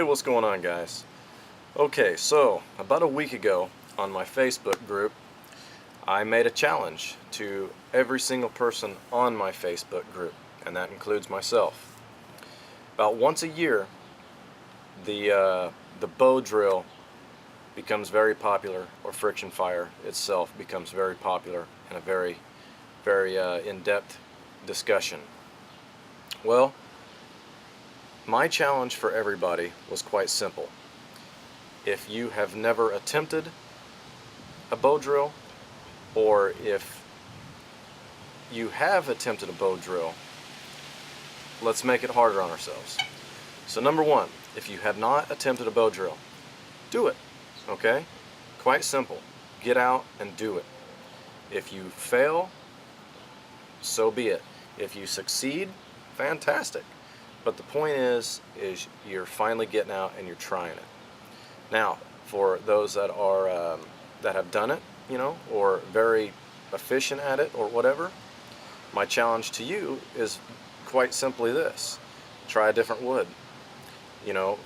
Hey, what's going on, guys? Okay, so about a week ago on my Facebook group, I made a challenge to every single person on my Facebook group, and that includes myself. About once a year, the bow drill becomes very popular, or friction fire itself becomes very popular in a very in-depth discussion. Well, my challenge for everybody was quite simple. If you have never attempted a bow drill, or if you have attempted a bow drill, let's make it harder on ourselves. So number one, if you have not attempted a bow drill, do it, okay? Quite simple. Get out and do it. If you fail, so be it. If you succeed, fantastic. But the point is you're finally getting out and you're trying it. Now, for those that are that have done it, or very efficient at it, or whatever, my challenge to you is quite simply this: try a different wood.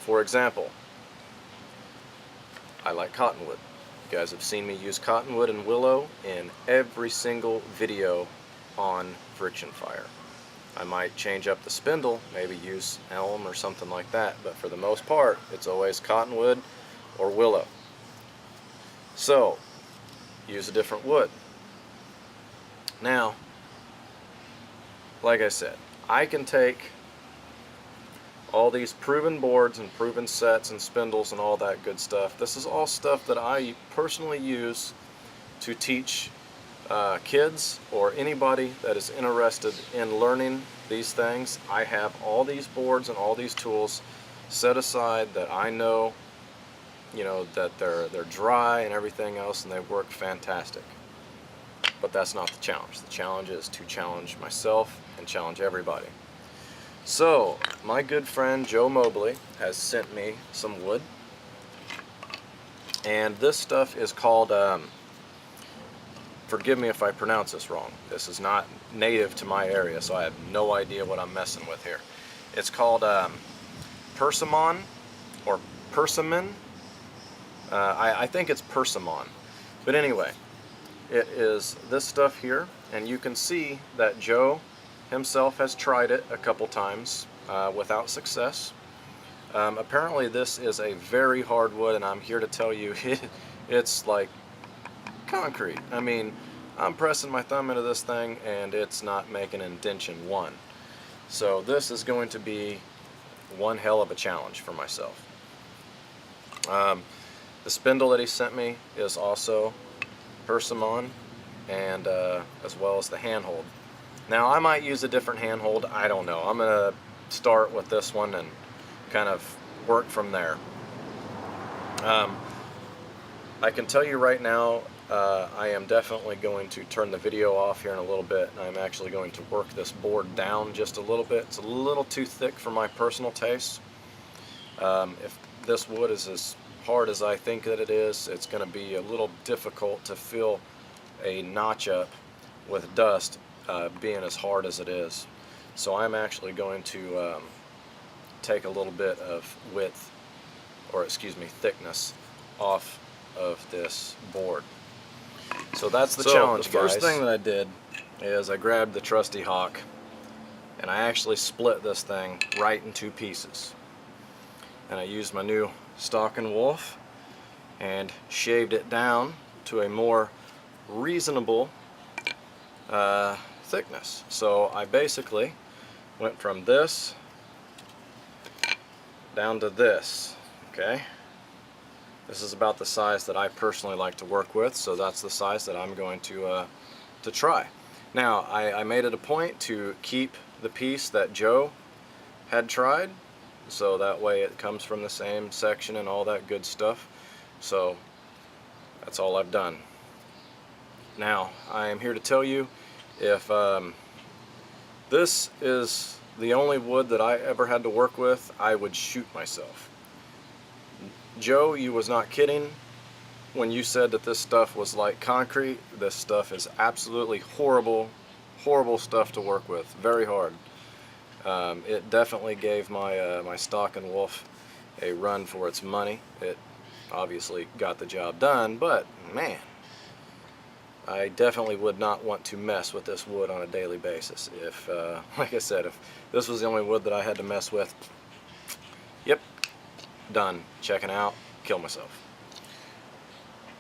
For example, I like cottonwood. You guys have seen me use cottonwood and willow in every single video on friction fire. I might change up the spindle, maybe use elm or something like that, but for the most part, it's always cottonwood or willow. So, use a different wood. Now, like I said, I can take all these proven boards and proven sets and spindles and all that good stuff. This is all stuff that I personally use to teach kids or anybody that is interested in learning these things. I have all these boards and all these tools set aside that I know, that they're dry and everything else, and they work fantastic. But that's not the challenge. The challenge is to challenge myself and challenge everybody. So, my good friend Joe Mobley has sent me some wood, and this stuff is called, forgive me if I pronounce this wrong. This is not native to my area, so I have no idea what I'm messing with here. It's called persimmon, or persimmon. I think it's persimmon. But anyway, it is this stuff here, and you can see that Joe himself has tried it a couple times without success. Apparently this is a very hard wood, and I'm here to tell you it's like concrete. I mean, I'm pressing my thumb into this thing and it's not making an indentation one. So this is going to be one hell of a challenge for myself. The spindle that he sent me is also persimmon, and as well as the handhold. Now I might use a different handhold, I don't know. I'm going to start with this one and kind of work from there. I can tell you right now, I am definitely going to turn the video off here in a little bit, and I'm actually going to work this board down just a little bit. It's a little too thick for my personal taste. If this wood is as hard as I think that it is, it's going to be a little difficult to fill a notch up with dust, being as hard as it is. So I'm actually going to take a little bit of width, or excuse me, thickness off of this board. So that's the challenge, guys. The first thing that I did is I grabbed the trusty Hawk, and I actually split this thing right in two pieces. And I used my new Stalking Wolf and shaved it down to a more reasonable thickness. So I basically went from this down to this, okay? This is about the size that I personally like to work with, so that's the size that I'm going to try. Now, I made it a point to keep the piece that Joe had tried, so that way it comes from the same section and all that good stuff. So that's all I've done. Now, I am here to tell you, if this is the only wood that I ever had to work with, I would shoot myself. Joe, you was not kidding when you said that this stuff was like concrete. This stuff is absolutely horrible stuff to work with. Very hard. It definitely gave my my Stalking Wolf a run for its money. It obviously got the job done, but man, I definitely would not want to mess with this wood on a daily basis. If, like I said, if this was the only wood that I had to mess with, yep, done. Checking out, kill myself.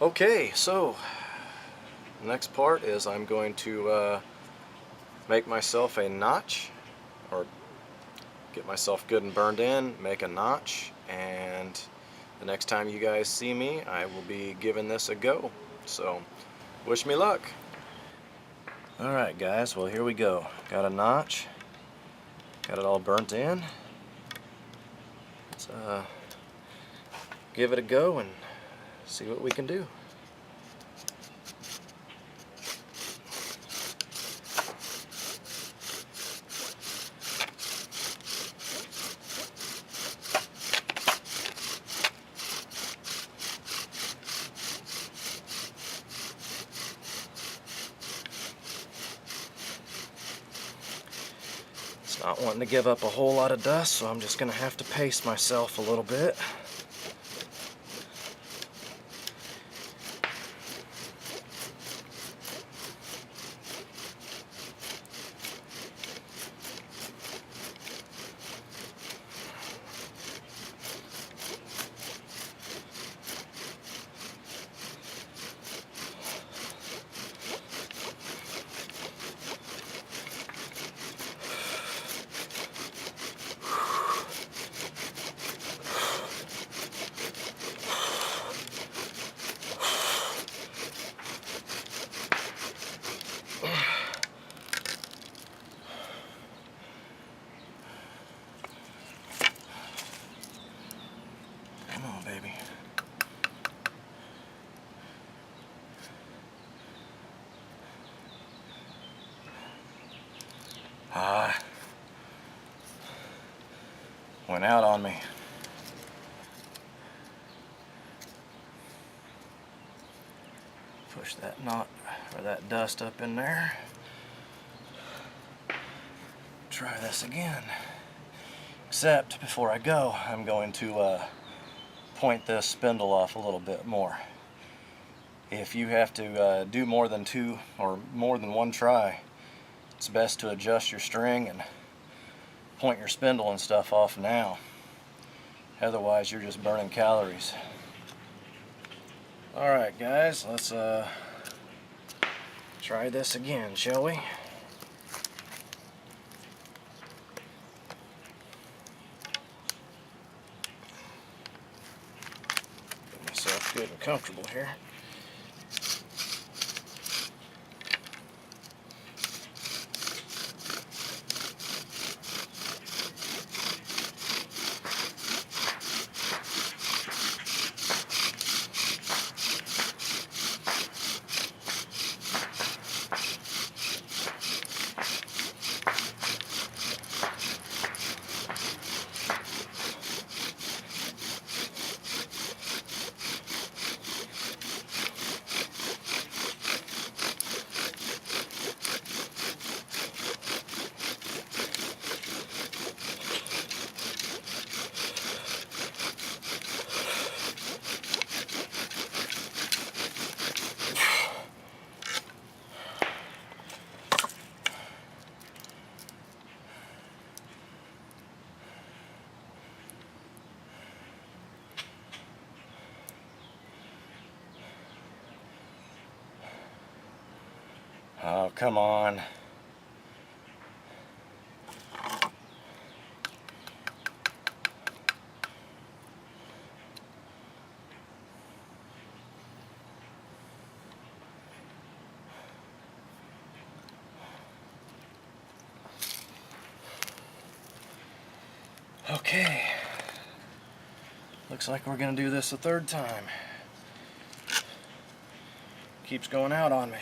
Okay, so the next part is I'm going to make myself a notch, or get myself good and burned in, make a notch, and the next time you guys see me, I will be giving this a go. So, wish me luck. Alright guys, well here we go. Got a notch, got it all burnt in. Let's give it a go and see what we can do. Not wanting to give up a whole lot of dust, so I'm just going to have to pace myself a little bit. Come on, baby. Went out on me. Push that knot or that dust up in there. Try this again. Except before I go, I'm going to point this spindle off a little bit more. If you have to do more than two or more than one try, it's best to adjust your string and point your spindle and stuff off now. Otherwise, you're just burning calories. Alright guys, let's try this again, shall we? Get myself good and comfortable here. Oh, come on. Okay. Looks like we're gonna do this a third time. Keeps going out on me.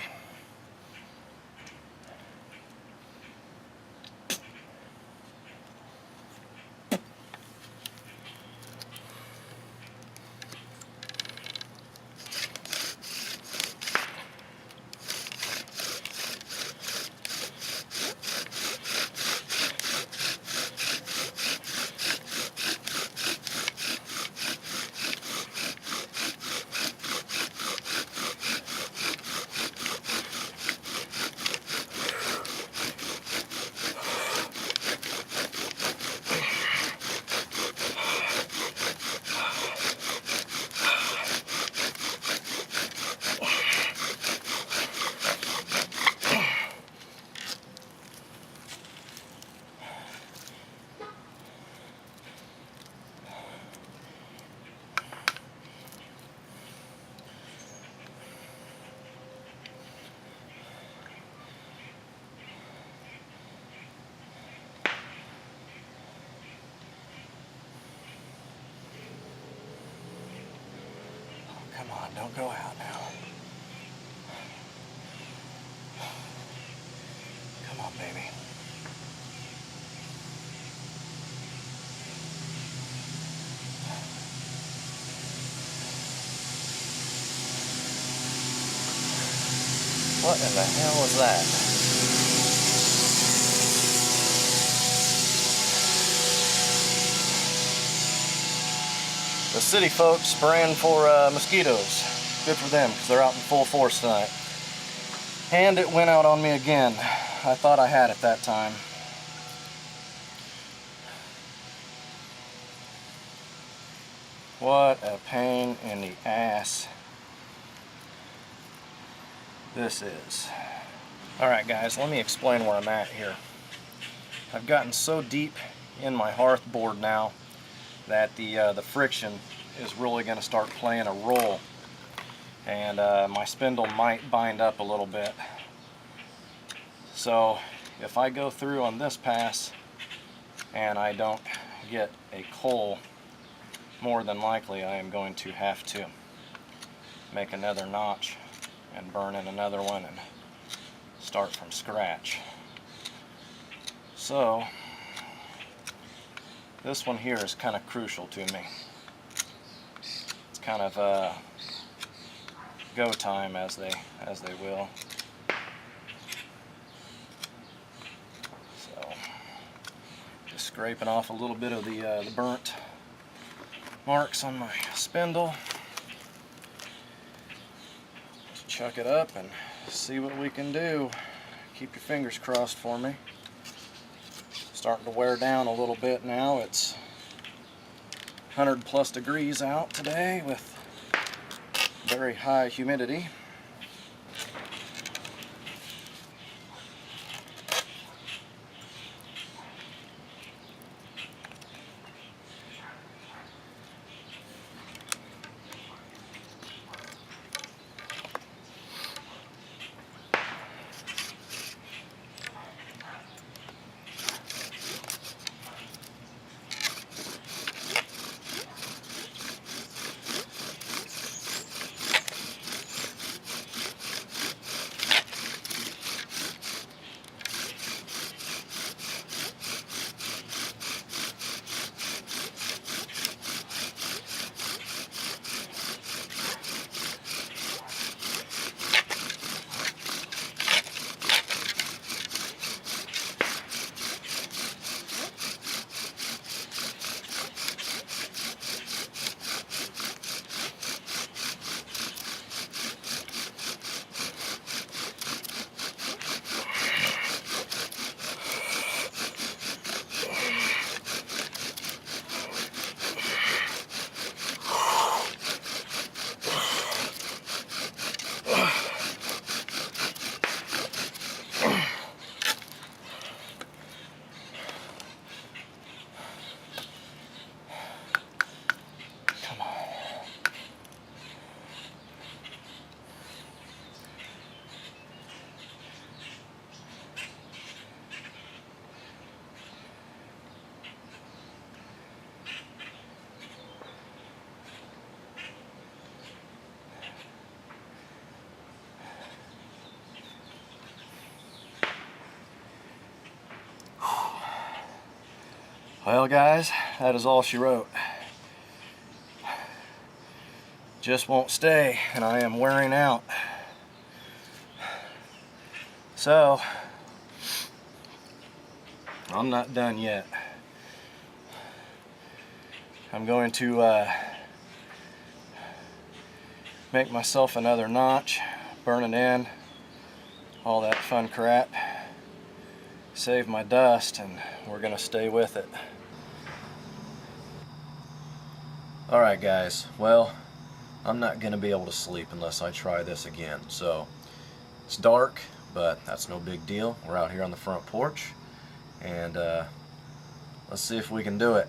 don't go out now. Come on, baby. What in the hell was that? The city folks spraying for mosquitoes. Good for them, because they're out in full force tonight. And it went out on me again. I thought I had it that time. What a pain in the ass this is. Alright guys, let me explain where I'm at here. I've gotten so deep in my hearth board now that the friction is really going to start playing a role, and my spindle might bind up a little bit. So if I go through on this pass and I don't get a coal, more than likely I am going to have to make another notch and burn in another one and start from scratch. So this one here is kind of crucial to me. It's kind of go time, as they will. So just scraping off a little bit of the burnt marks on my spindle. Just chuck it up and see what we can do. Keep your fingers crossed for me. Starting to wear down a little bit now. It's 100+ degrees out today with very high humidity. Well guys, that is all she wrote. Just won't stay, and I am wearing out. So, I'm not done yet. I'm going to make myself another notch, burn it in, all that fun crap, save my dust, and we're gonna stay with it. Alright guys, well, I'm not gonna be able to sleep unless I try this again. So it's dark, but that's no big deal. We're out here on the front porch, and let's see if we can do it.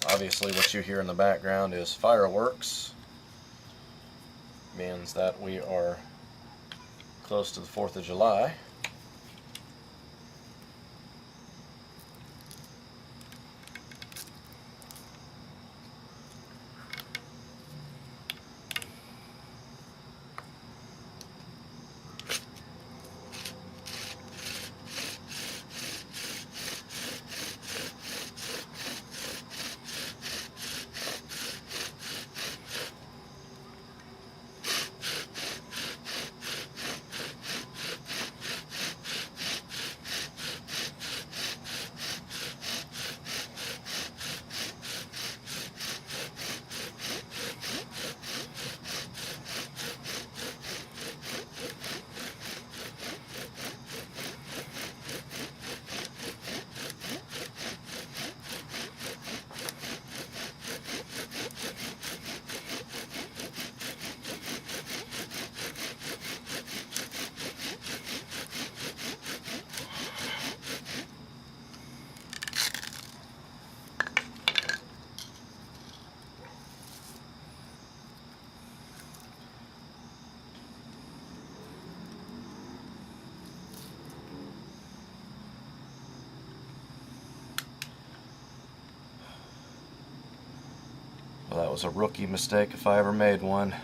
Obviously what you hear in the background is fireworks. Means that we are close to the 4th of July. was a rookie mistake if I ever made one.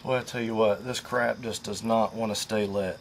Boy, I tell you what, this crap just does not want to stay lit.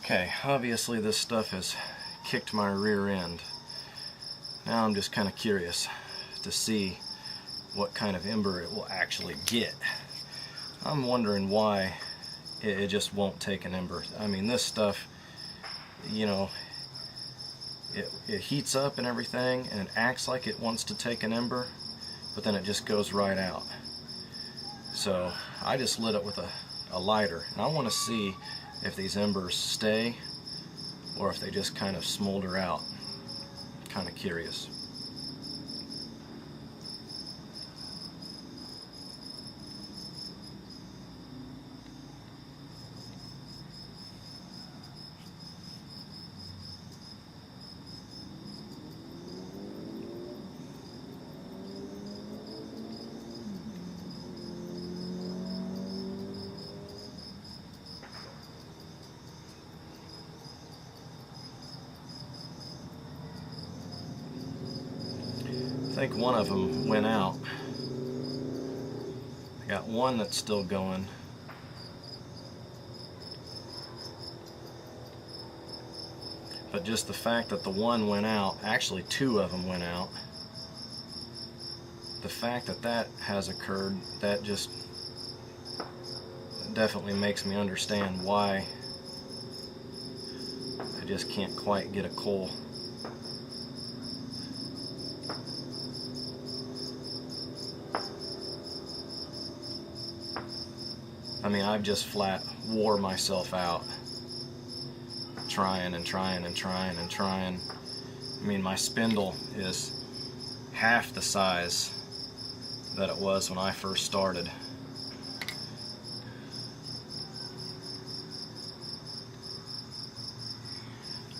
Okay, obviously this stuff has kicked my rear end. Now I'm just kind of curious to see what kind of ember it will actually get. I'm wondering why it just won't take an ember. I mean, this stuff, you know, it heats up and everything, and it acts like it wants to take an ember, but then it just goes right out. So I just lit it with a lighter, and I want to see if these embers stay or if they just kind of smolder out. Kind of curious. think one of them went out. I got one that's still going. But just the fact that the one went out, actually two of them went out, the fact that that has occurred, that just definitely makes me understand why I just can't quite get a coal. I mean, I've just flat wore myself out trying and trying and trying and trying. I mean, my spindle is half the size that it was when I first started.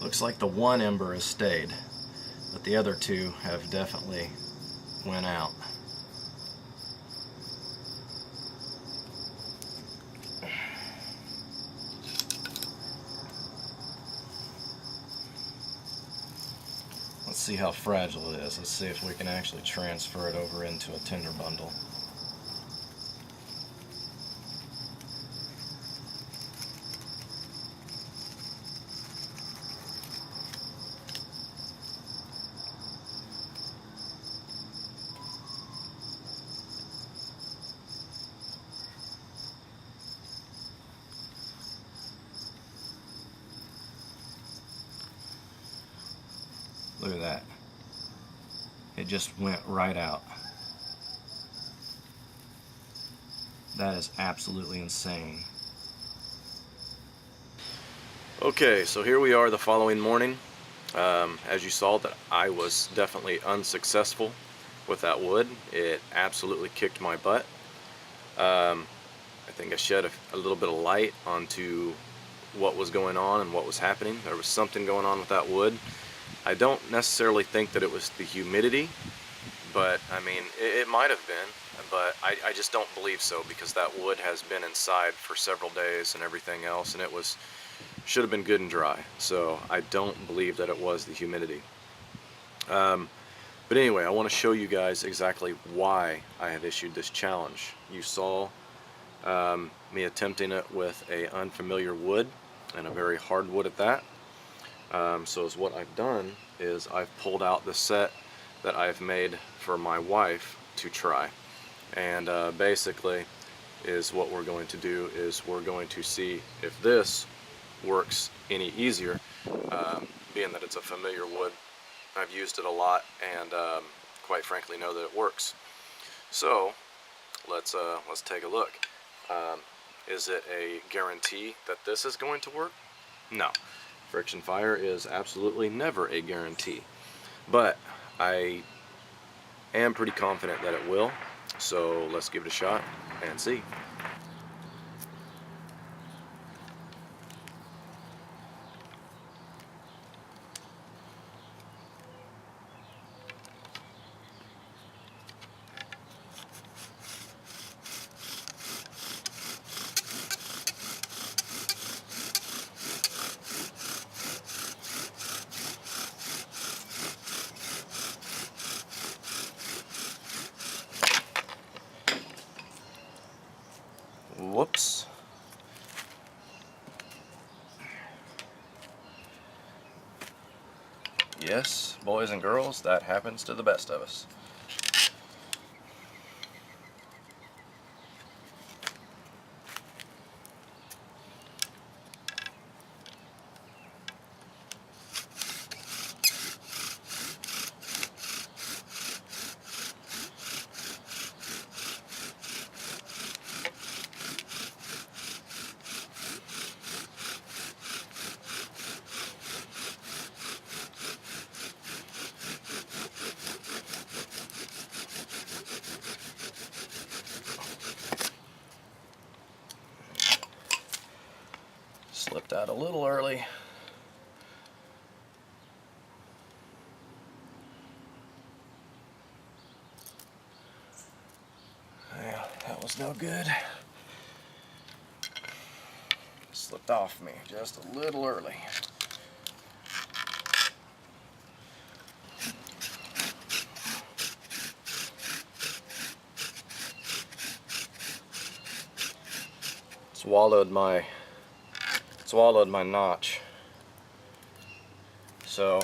Looks like the one ember has stayed, but the other two have definitely went out. Let's see how fragile it is. Let's see if we can actually transfer it over into a tinder bundle. Look at that. It just went right out. That is absolutely insane. Okay, so here we are the following morning. As you saw, that I was definitely unsuccessful with that wood. It absolutely kicked my butt. I think I shed a little bit of light onto what was going on and what was happening. There was something going on with that wood. I don't necessarily think that it was the humidity, but I mean, it might have been, but I just don't believe so, because that wood has been inside for several days and everything else, and it should have been good and dry. So I don't believe that it was the humidity. But anyway, I want to show you guys exactly why I have issued this challenge. You saw me attempting it with a unfamiliar wood, and a very hard wood at that. So what I've done is I've pulled out the set that I've made for my wife to try, and basically is what we're going to do is we're going to see if this works any easier, being that it's a familiar wood. I've used it a lot, and quite frankly know that it works. So let's take a look. Is it a guarantee that this is going to work? No. Friction fire is absolutely never a guarantee, but I am pretty confident that it will, so let's give it a shot and see. Whoops. Yes, boys and girls, that happens to the best of us. Slipped out a little early. Yeah, that was no good. Slipped off me just a little early. swallowed my notch. So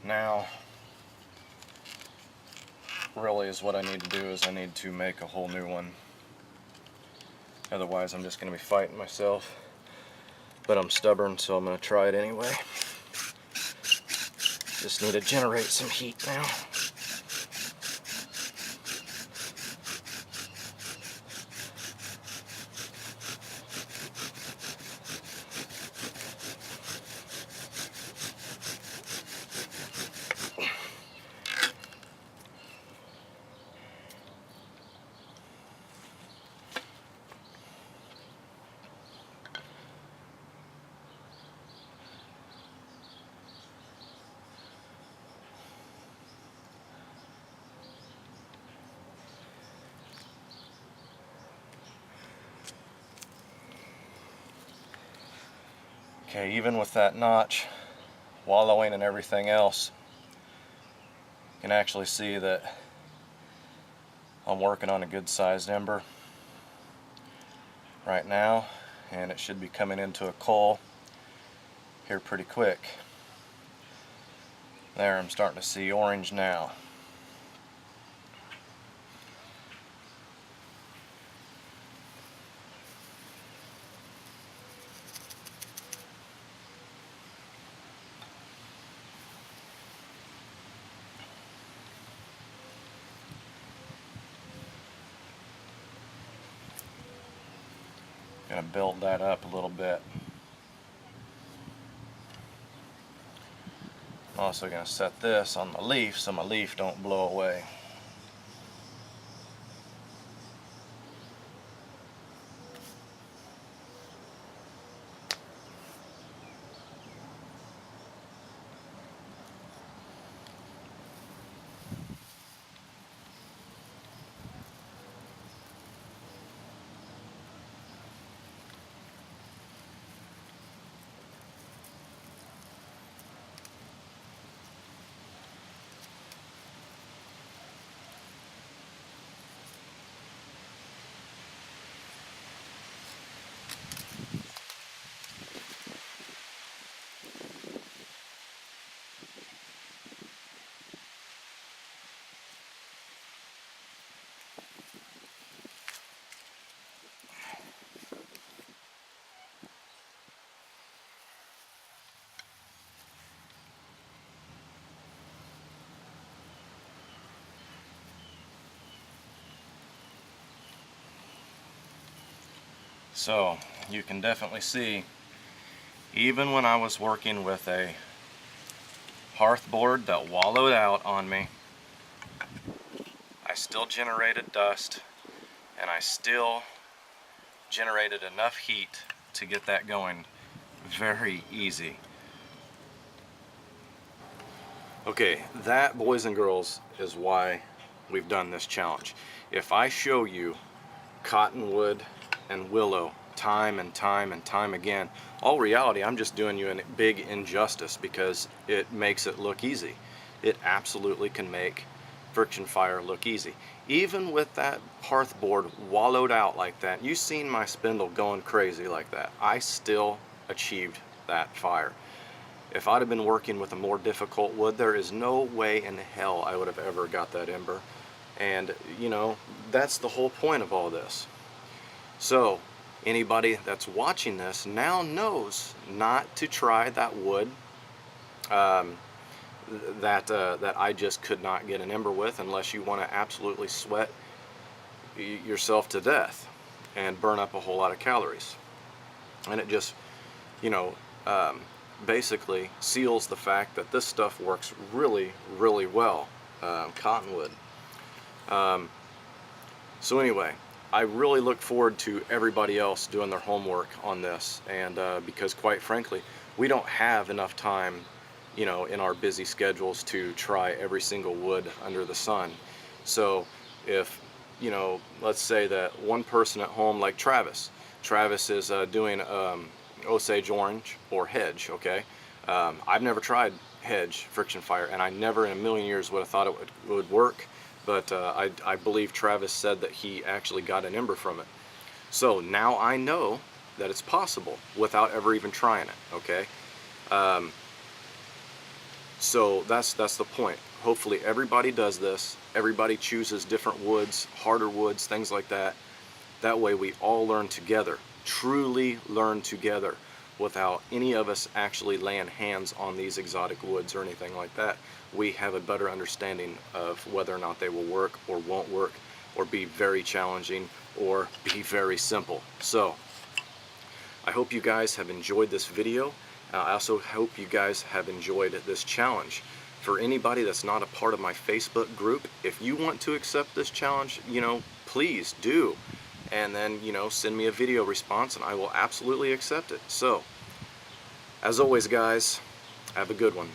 now really is what I need to do is I need to make a whole new one. Otherwise I'm just going to be fighting myself. But I'm stubborn, so I'm going to try it anyway. Just need to generate some heat now. Okay, even with that notch wallowing and everything else, you can actually see that I'm working on a good sized ember right now, and it should be coming into a coal here pretty quick. There, I'm starting to see orange now. Gonna build that up a little bit. I'm also gonna set this on my leaf so my leaf don't blow away. So you can definitely see, even when I was working with a hearth board that wallowed out on me, I still generated dust, and I still generated enough heat to get that going very easy. Okay, that, boys and girls, is why we've done this challenge. If I show you cottonwood and willow time and time and time again, all reality, I'm just doing you a big injustice because it makes it look easy. It absolutely can make friction fire look easy. Even with that hearth board wallowed out like that, you've seen my spindle going crazy like that, I still achieved that fire. If I'd have been working with a more difficult wood, there is no way in hell I would have ever got that ember. And you know, that's the whole point of all this. So anybody that's watching this now knows not to try that wood that I just could not get an ember with, unless you want to absolutely sweat yourself to death and burn up a whole lot of calories. And it just, you know, basically seals the fact that this stuff works really, really well, cottonwood. So anyway, I really look forward to everybody else doing their homework on this, and because quite frankly, we don't have enough time, you know, in our busy schedules to try every single wood under the sun. So if, you know, let's say that one person at home, like Travis is doing Osage orange or hedge, okay? I've never tried hedge friction fire, and I never in a million years would have thought it would work. But I believe Travis said that he actually got an ember from it. So now I know that it's possible without ever even trying it, okay? Um, so that's the point. Hopefully everybody does this. Everybody chooses different woods, harder woods, things like that. That way we all learn together, truly learn together, without any of us actually laying hands on these exotic woods or anything like that. We have a better understanding of whether or not they will work or won't work, or be very challenging or be very simple. So I hope you guys have enjoyed this video. I also hope you guys have enjoyed this challenge. For anybody that's not a part of my Facebook group, if you want to accept this challenge, please do. And then, send me a video response and I will absolutely accept it. So, as always, guys, have a good one.